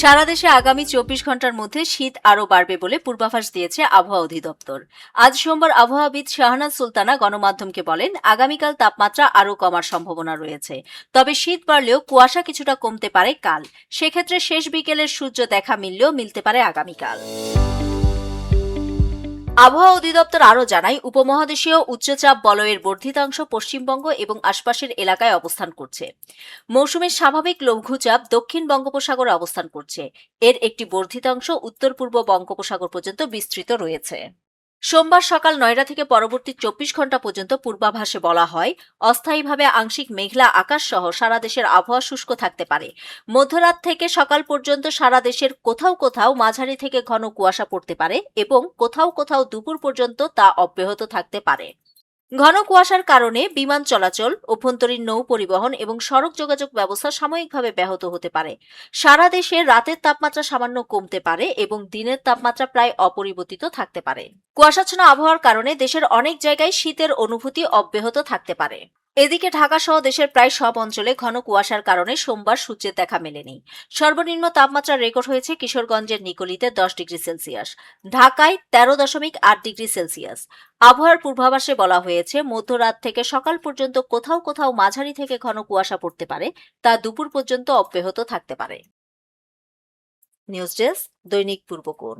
সারা দেশে আগামী ২৪ ঘন্টার মধ্যে শীত আরও বাড়বে বলে পূর্বাভাস দিয়েছে আবহাওয়া অধিদপ্তর। আজ সোমবার আবহাওয়াবিদ শাহনাজ সুলতানা গণমাধ্যমকে বলেন, আগামীকাল তাপমাত্রা আরও কমার সম্ভাবনা রয়েছে। তবে শীত বাড়লেও কুয়াশা কিছুটা কমতে পারে কাল। সেক্ষেত্রে শেষ বিকেলের সূর্য দেখা মিললেও মিলতে পারে আগামীকাল। আবহাওয়া অধিদপ্তর আরও জানায়, উপমহাদেশীয় উচ্চচাপ বলয়ের বর্ধিতাংশ পশ্চিমবঙ্গ এবং আশপাশের এলাকায় অবস্থান করছে। মৌসুমের স্বাভাবিক লঘুচাপ দক্ষিণ বঙ্গোপসাগরে অবস্থান করছে। এর একটি বর্ধিতাংশ উত্তর পূর্ব বঙ্গোপসাগর পর্যন্ত বিস্তৃত রয়েছে। সোমবার সকাল ৯টা থেকে পরবর্তী ২৪ ঘন্টা পর্যন্ত পূর্বাভাসে বলা হয়, অস্থায়ীভাবে আংশিক মেঘলা আকাশ সহ সারা দেশের আবহাওয়া শুষ্ক থাকতে পারে। মধ্যরাত থেকে সকাল পর্যন্ত সারা দেশের কোথাও কোথাও মাঝারি থেকে ঘন কুয়াশা পড়তে পারে এবং কোথাও কোথাও দুপুর পর্যন্ত তা অব্যাহত থাকতে পারে। ঘন কুয়াশার কারণে বিমান চলাচল, অভ্যন্তরীণ নৌ পরিবহন এবং সড়ক যোগাযোগ ব্যবস্থা সাময়িকভাবে ব্যাহত হতে পারে। সারা দেশে রাতের তাপমাত্রা সামান্য কমতে পারে এবং দিনের তাপমাত্রা প্রায় অপরিবর্তিত থাকতে পারে। কুয়াশাচ্ছন্ন আবহাওয়ার কারণে দেশের অনেক জায়গায় শীতের অনুভূতি অব্যাহত থাকতে পারে। এদিকে ঢাকা সহ দেশের প্রায় সব অঞ্চলে ঘন কুয়াশার কারণে সোমবার সূর্যের দেখা মেলেনি। সর্বনিম্ন তাপমাত্রা রেকর্ড হয়েছে কিশোরগঞ্জের নিকলীতে 10 ডিগ্রি সেলসিয়াস, ঢাকায় 13.8 ডিগ্রি সেলসিয়াস। আবহাওয়ার পূর্বাভাসে বলা হয়েছে, মধ্যরাত থেকে সকাল পর্যন্ত কোথাও কোথাও মাঝারি থেকে ঘন কুয়াশা পড়তে পারে, তা দুপুর পর্যন্ত অব্যাহত থাকতে পারে। নিউজ ডেস্ক, দৈনিক পূর্বকোণ।